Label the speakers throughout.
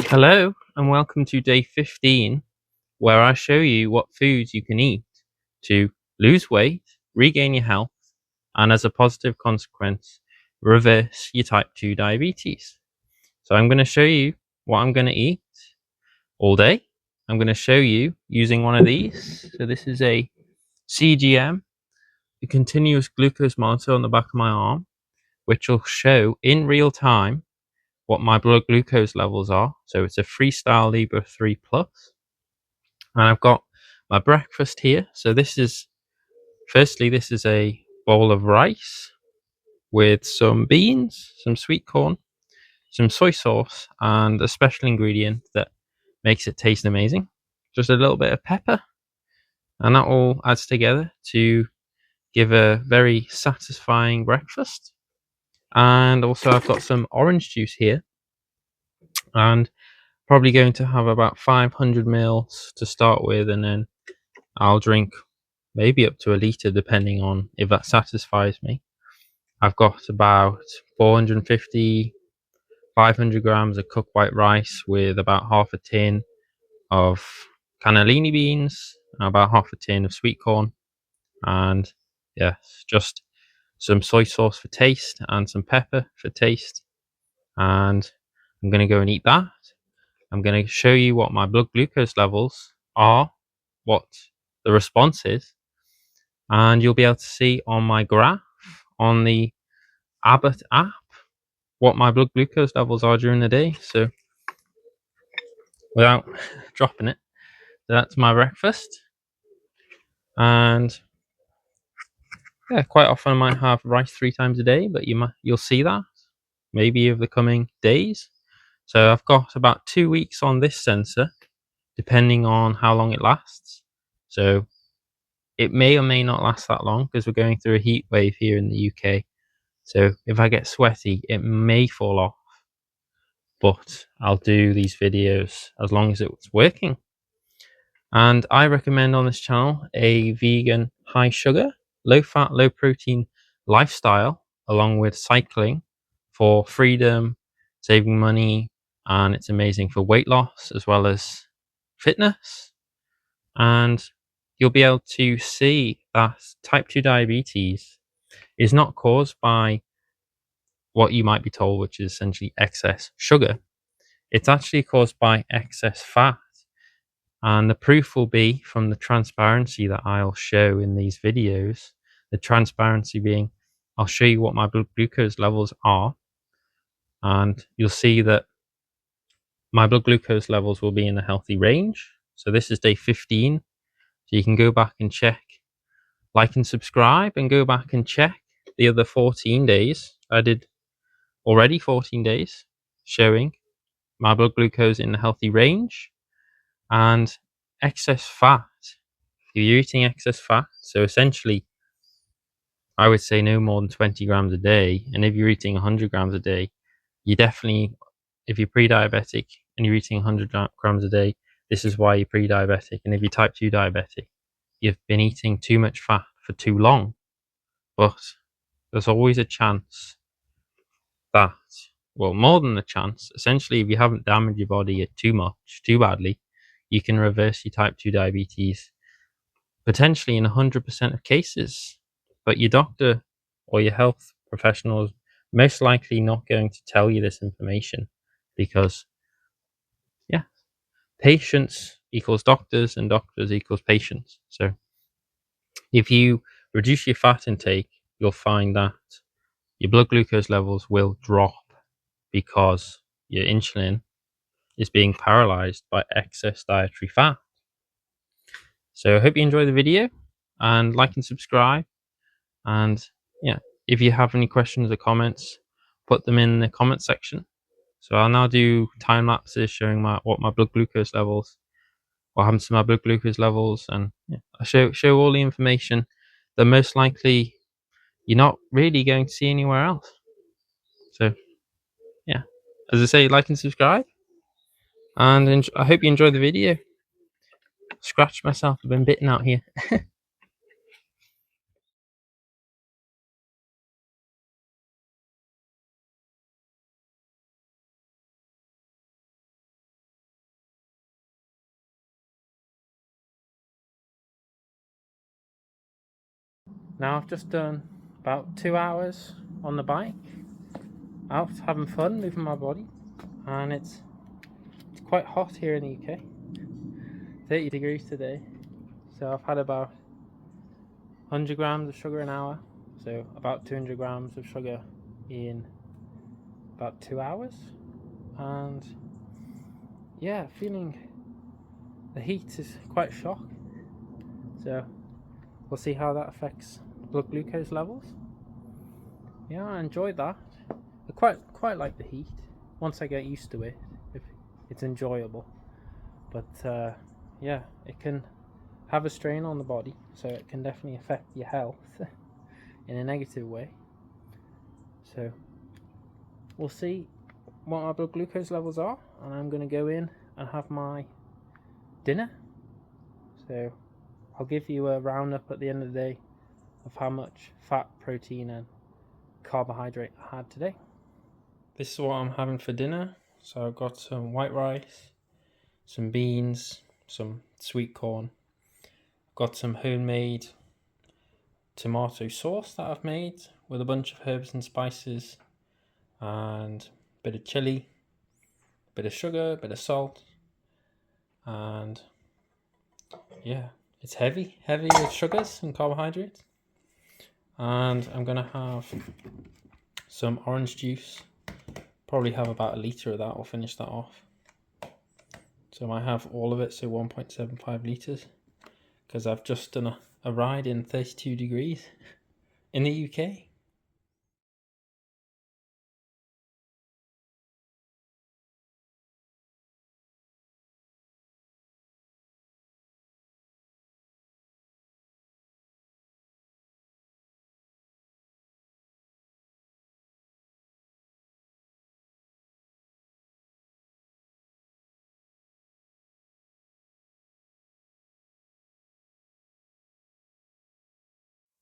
Speaker 1: Hello and welcome to day 15, where I show you what foods you can eat to lose weight, regain your health, and as a positive consequence, reverse your type 2 diabetes. So I'm going to show you what I'm going to eat all day. I'm going to show you using one of these. So this is a CGM, a continuous glucose monitor on the back of my arm, which will show in real time what my blood glucose levels are. So it's a Freestyle Libre 3 Plus. And I've got my breakfast here. So this is a bowl of rice with some beans, some sweet corn, some soy sauce, and a special ingredient that makes it taste amazing. Just a little bit of pepper, and that all adds together to give a very satisfying breakfast. And also I've got some orange juice here, and probably going to have about 500 mils to start with, and then I'll drink maybe up to a litre depending on if that satisfies me. I've got about 450, 500 grams of cooked white rice with about half a tin of cannellini beans, about half a tin of sweet corn, and yes, just some soy sauce for taste and some pepper for taste. And I'm going to go and eat that. I'm going to show you what my blood glucose levels are, what the response is, and you'll be able to see on my graph on the Abbott app what my blood glucose levels are during the day. So without dropping it, that's my breakfast. And yeah, quite often I might have rice 3 times a day, but you'll see that maybe over the coming days. So I've got about 2 weeks on this sensor, depending on how long it lasts. So it may or may not last that long because we're going through a heat wave here in the UK. So if I get sweaty, it may fall off, but I'll do these videos as long as it's working. And I recommend on this channel a vegan, high sugar, low fat, low protein lifestyle, along with cycling for freedom, saving money, and it's amazing for weight loss as well as fitness. And you'll be able to see that type 2 diabetes is not caused by what you might be told, which is essentially excess sugar. It's actually caused by excess fat. And the proof will be from the transparency that I'll show in these videos. The transparency being, I'll show you what my blood glucose levels are, and you'll see that my blood glucose levels will be in a healthy range. So this is day 15. So you can go back and check, like and subscribe, and go back and check the other 14 days. I did already 14 days showing my blood glucose in a healthy range. And excess fat, if you're eating excess fat, so essentially I would say no more than 20 grams a day, and if you're eating 100 grams a day, you definitely, if you're pre-diabetic and you're eating 100 grams a day, this is why you're pre-diabetic. And if you're type 2 diabetic, you've been eating too much fat for too long. But there's always a chance that, well, more than a chance, essentially, if you haven't damaged your body too much, too badly, you can reverse your type 2 diabetes potentially in 100% of cases. But your doctor or your health professional is most likely not going to tell you this information because, yeah, patients equals doctors and doctors equals patients. So if you reduce your fat intake, you'll find that your blood glucose levels will drop because your insulin is being paralyzed by excess dietary fat. So I hope you enjoy the video, and like and subscribe. And yeah, if you have any questions or comments, put them in the comment section. So I'll now do time lapses showing what my blood glucose levels, what happens to my blood glucose levels, and yeah, I show all the information that most likely you're not really going to see anywhere else. So yeah, as I say, like and subscribe, and I hope you enjoy the video. Scratch myself, I've been bitten out here. Now I've just done about 2 hours on the bike, out having fun, moving my body, and it's quite hot here in the UK, 30 degrees today. So I've had about 100 grams of sugar an hour, so about 200 grams of sugar in about 2 hours, and yeah, feeling the heat is quite shocked. So we'll see how that affects blood glucose levels. Yeah, I enjoyed that. I quite like the heat. Once I get used to it, it's enjoyable. But yeah, it can have a strain on the body, so it can definitely affect your health in a negative way. So we'll see what my blood glucose levels are, and I'm going to go in and have my dinner. So I'll give you a roundup at the end of the day of how much fat, protein and carbohydrate I had today. This is what I'm having for dinner. So I've got some white rice, some beans, some sweet corn. I've got some homemade tomato sauce that I've made with a bunch of herbs and spices and a bit of chili, a bit of sugar, a bit of salt, and yeah, it's heavy with sugars and carbohydrates. And I'm gonna have some orange juice, probably have about a litre of that. I'll finish that off. So I might have all of it, so 1.75 litres, because I've just done a ride in 32 degrees in the UK.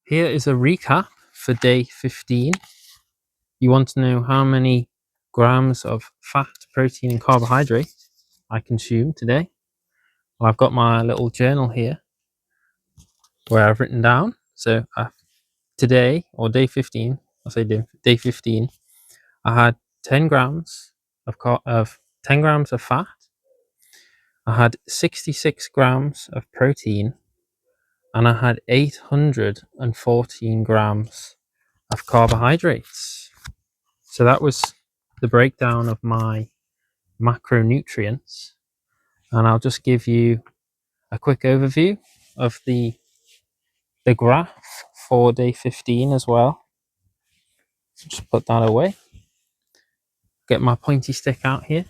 Speaker 1: Here is a recap for day 15. You want to know how many grams of fat, protein and carbohydrate I consumed today? Well, I've got my little journal here where I've written down. So today, or day 15, I'll say day 15, I had 10 grams of 10 grams of fat. I had 66 grams of protein, and I had 814 grams of carbohydrates. So that was the breakdown of my macronutrients. And I'll just give you a quick overview of the graph for day 15 as well. Just put that away. Get my pointy stick out here.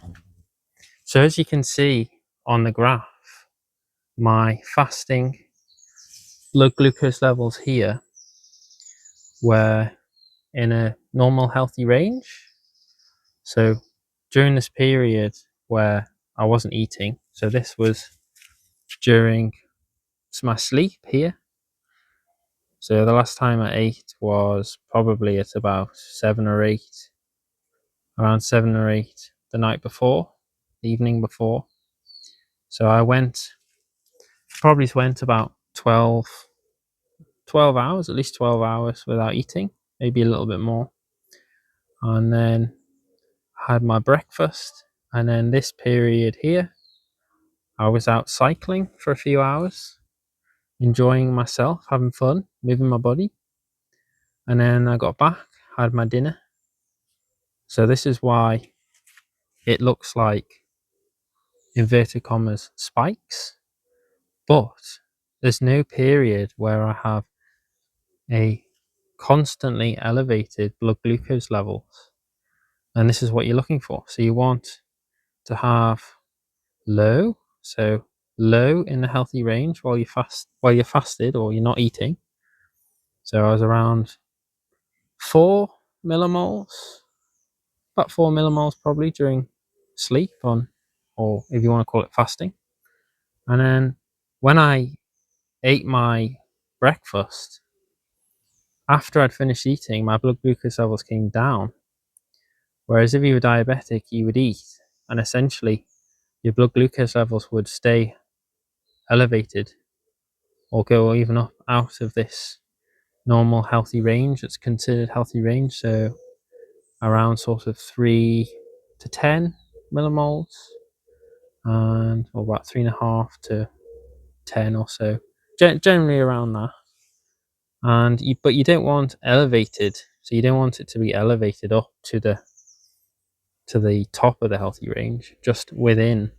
Speaker 1: So as you can see on the graph, my fasting blood glucose levels here were in a normal healthy range. So during this period where I wasn't eating, so this was during my sleep here. So the last time I ate was probably at about around 7 or 8 the night before, the evening before. So I probably went about 12 hours, at least 12 hours without eating, maybe a little bit more. And then had my breakfast. And then this period here, I was out cycling for a few hours, enjoying myself, having fun, moving my body. And then I got back, had my dinner. So this is why it looks like, inverted commas, spikes. But there's no period where I have a constantly elevated blood glucose levels. And this is what you're looking for. So you want to have low, so low in the healthy range while you're fasted or you're not eating. So I was around 4 millimoles, about 4 millimoles probably during sleep or if you want to call it fasting. And then when I ate my breakfast, after I'd finished eating, my blood glucose levels came down. Whereas if you were diabetic, you would eat, and essentially your blood glucose levels would stay elevated or go even up out of this normal healthy range. It's considered healthy range, so around sort of 3 to 10 millimoles, and or about 3.5 to 10 or so, generally around that. And but you don't want elevated, so you don't want it to be elevated up to the top of the healthy range, just within.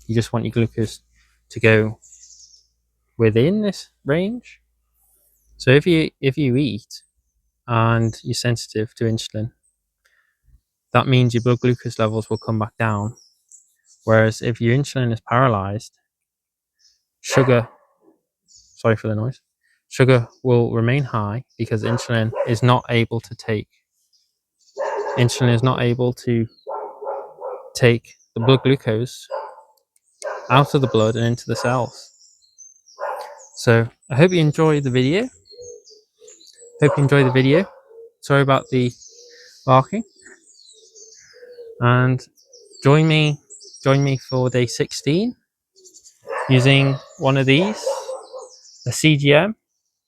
Speaker 1: You just want your glucose to go within this range. So if you eat and you're sensitive to insulin, that means your blood glucose levels will come back down. Whereas if your insulin is paralyzed, sugar will remain high because insulin is not able to take the blood glucose out of the blood and into the cells. So I hope you enjoyed the video. Sorry about the barking. And join me for day 16 using one of these, a CGM.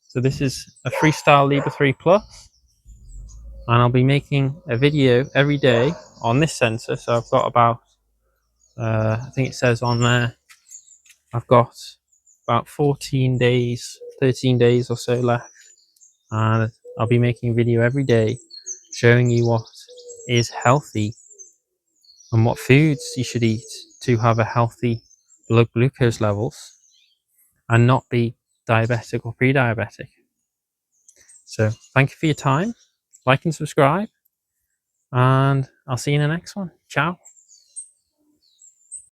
Speaker 1: So this is a Freestyle Libre 3 Plus, and I'll be making a video every day on this sensor. So I've got about I think it says on there I've got about 13 days or so left, and I'll be making a video every day showing you what is healthy and what foods you should eat to have a healthy blood glucose levels and not be diabetic or pre-diabetic. So thank you for your time, like and subscribe, and I'll see you in the next one. Ciao.